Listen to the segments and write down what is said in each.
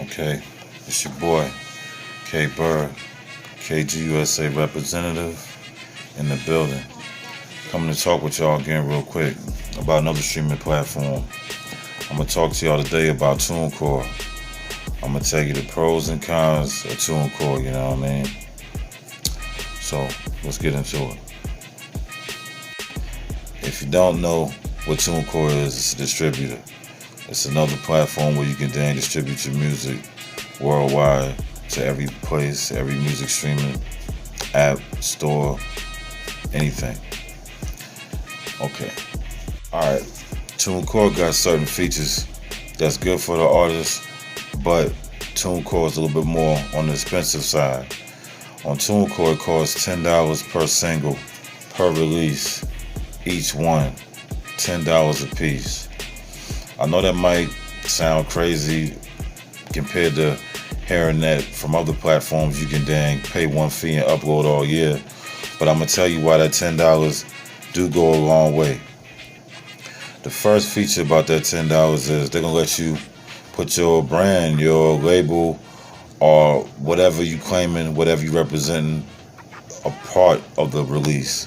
Okay, it's your boy, K Bird, KGUSA representative in the building. Coming to talk with y'all again real quick about another streaming platform. I'm gonna talk to y'all today about Tunecore. I'm gonna tell you the pros and cons of Tunecore, you know what I mean? So let's get into it. If you don't know what Tunecore is, it's a distributor. It's another platform where you can then distribute your music worldwide to every place, every music streaming app, store, anything. Okay. Alright. TuneCore got certain features that's good for the artist, but TuneCore is a little bit more on the expensive side. On TuneCore, it costs $10 per single, per release, each one, $10 a piece. I know that might sound crazy compared to hearing that from other platforms. You can dang pay one fee and upload all year, but I'm gonna tell you why that $10 do go a long way. The first feature about that $10 is they're gonna let you put your brand, your label, or whatever you claiming, whatever you representing, a part of the release.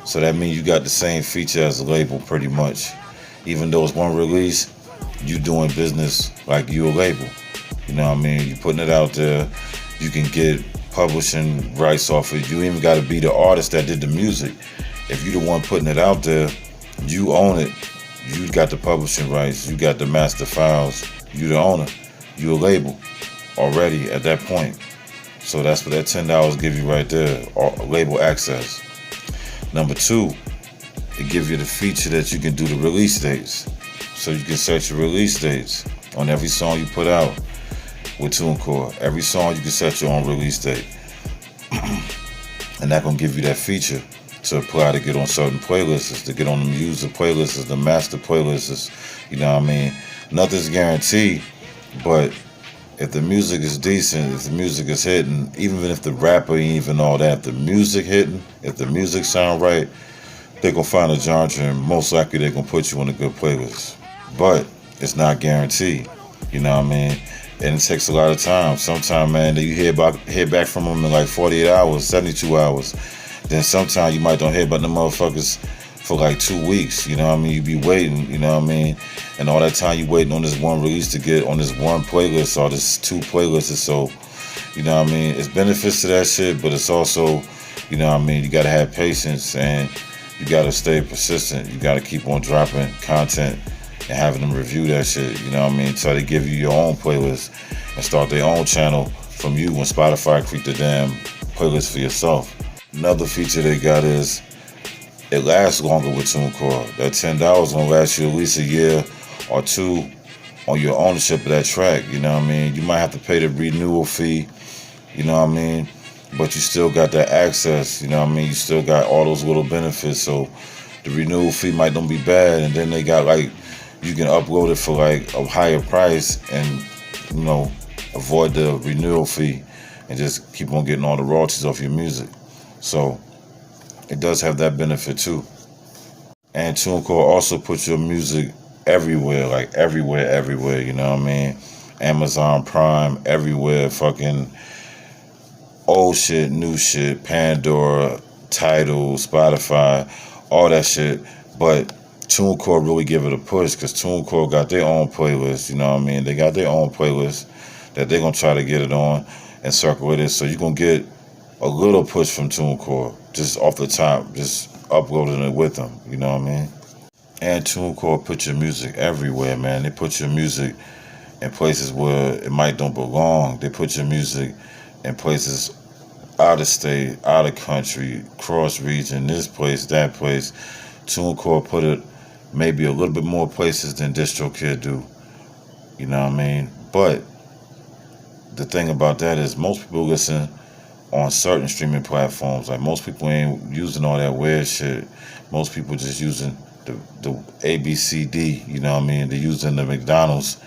So that means you got the same feature as a label pretty much. Even though it's one release, you doing business like you a label. You know what I mean? You putting it out there. You can get publishing rights off it. You even got to be the artist that did the music. If you the one putting it out there, you own it. You got the publishing rights. You got the master files. You the owner. You a label already at that point. So that's what that $10 give you right there, or label access. Number two, it gives you the feature that you can do the release dates. So you can set your release dates on every song you put out with TuneCore. Every song you can set your own release date. And that gonna give you that feature to apply to get on certain playlists, to get on the user playlists, the master playlists, you know what I mean? Nothing's guaranteed, but if the music is decent, if the music is hitting, even if the rapper ain't even all that, if the music hitting, if the music sound right, they're gonna find a genre and most likely they're gonna put you on a good playlist. But it's not guaranteed, you know what I mean? And it takes a lot of time. Sometimes, man, you hear back from them in like 48 hours, 72 hours. Then sometimes you might don't hear about the motherfuckers for like 2 weeks, you know what I mean? You be waiting, you know what I mean? And all that time you waiting on this one release to get on this one playlist or this two playlists or so, you know what I mean? It's benefits to that shit, but it's also, you know what I mean? You gotta have patience and you gotta stay persistent. You gotta keep on dropping content and having them review that shit, you know what I mean? Until they give you your own playlist and start their own channel from you when Spotify create the damn playlist for yourself. Another feature they got is it lasts longer with TuneCore. That $10 gonna last you at least a year or two on your ownership of that track, you know what I mean? You might have to pay the renewal fee, you know what I mean? But you still got that access, you know what I mean? You still got all those little benefits, so the renewal fee might not be bad, and then they got like, you can upload it for like a higher price and, you know, avoid the renewal fee and just keep on getting all the royalties off your music. So it does have that benefit too. And TuneCore also puts your music everywhere, like everywhere, you know what I mean? Amazon Prime, everywhere, fucking old shit, new shit, Pandora, Tidal, Spotify, all that shit. But TuneCore really give it a push because TuneCore got their own playlist, you know what I mean? They got their own playlist that they're going to try to get it on and circle it. So you're going to get a little push from TuneCore just off the top, just uploading it with them, you know what I mean? And TuneCore put your music everywhere, man. They put your music in places where it might don't belong. They put your music in places out of state, out of country, cross region, this place, that place. TuneCore put it maybe a little bit more places than DistroKid do. You know what I mean? But the thing about that is most people listen on certain streaming platforms. Like most people ain't using all that weird shit. Most people just using the ABCD, you know what I mean? They're using the McDonald's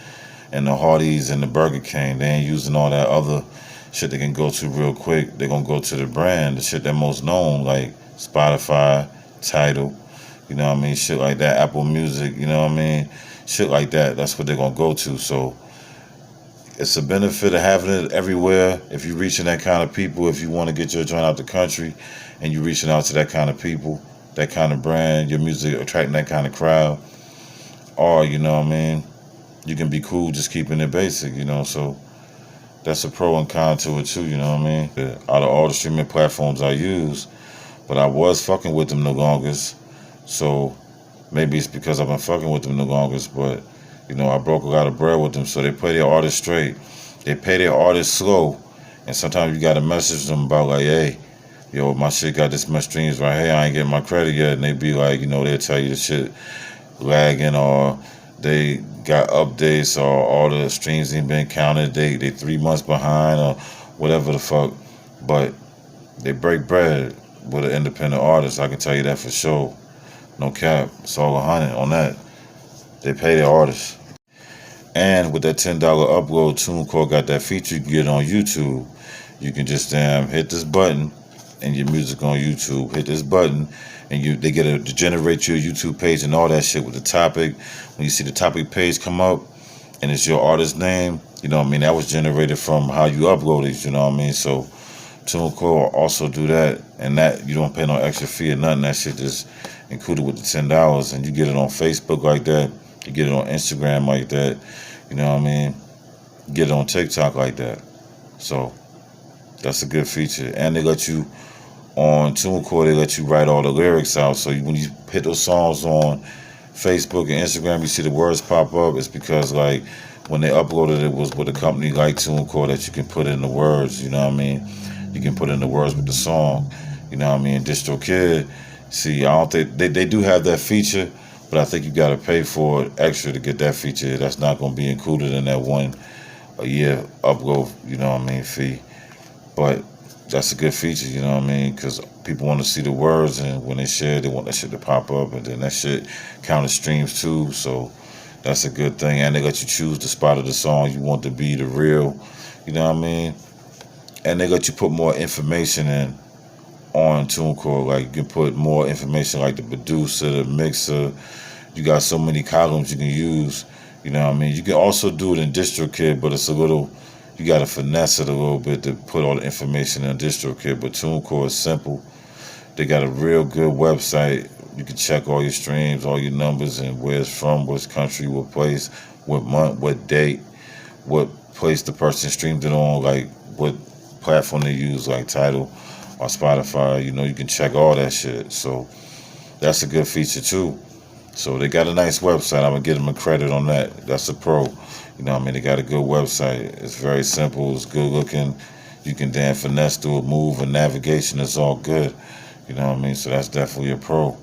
and the Hardee's and the Burger King. They ain't using all that other shit they can go to real quick. They're gonna go to the brand, the shit that most known, like Spotify, Tidal, you know what I mean? Shit like that, Apple Music, you know what I mean? Shit like that, that's what they're gonna go to. So it's a benefit of having it everywhere. If you're reaching that kind of people, if you want to get your joint out the country, and you're reaching out to that kind of people, that kind of brand, your music attracting that kind of crowd, or you know what I mean, you can be cool just keeping it basic, you know. So that's a pro and con to it too, you know what I mean. Out of all the streaming platforms I use, but I was fucking with them the longest, so maybe it's because I've been fucking with them the longest, but you know, I broke a lot of bread with them, so they play their artists straight. They pay their artists slow, and sometimes you gotta message them about like, hey, yo, my shit got this much streams right here, I ain't getting my credit yet, and they be like, you know, they'll tell you the shit lagging or they got updates or all the streams ain't been counted, they 3 months behind or whatever the fuck. But they break bread with an independent artist, I can tell you that for sure. No cap. It's all 100 on that. They pay their artists. And with that $10 upload, TuneCore got that feature you can get on YouTube. You can just hit this button and your music on YouTube. Hit this button and they get to generate your YouTube page and all that shit with the topic. When you see the topic page come up and it's your artist name, you know what I mean? That was generated from how you uploaded, you know what I mean? So TuneCore also do that, and that you don't pay no extra fee or nothing. That shit just included with the $10, and you get it on Facebook like that. You get it on Instagram like that. You know what I mean? You get it on TikTok like that. So that's a good feature. And they let you on TuneCore. They let you write all the lyrics out. So when you hit those songs on Facebook and Instagram, you see the words pop up. It's because like when they uploaded it was with a company like TuneCore that you can put in the words. You know what I mean? You can put in the words with the song. You know what I mean? DistroKid. See, I don't think they do have that feature, but I think you got to pay for it extra to get that feature. That's not going to be included in that one a year upload, you know what I mean, fee. But that's a good feature, you know what I mean, because people want to see the words, and when they share, they want that shit to pop up, and then that shit count as streams too. So that's a good thing. And they let you choose the spot of the song you want to be the real, you know what I mean. And they let you put more information in on TuneCore. Like you can put more information like the producer, the mixer. You got so many columns you can use. You know what I mean? You can also do it in DistroKid, but it's a little, you got to finesse it a little bit to put all the information in DistroKid. But TuneCore is simple. They got a real good website. You can check all your streams, all your numbers, and where it's from, which country, what place, what month, what date, what place the person streamed it on, like what platform they use, like Tidal or Spotify. You know, you can check all that shit. So that's a good feature too. So they got a nice website. I'm gonna give them a credit on that. That's a pro. You know what I mean? They got a good website. It's very simple. It's good looking. You can finesse through a move and navigation. It's all good. You know what I mean? So that's definitely a pro.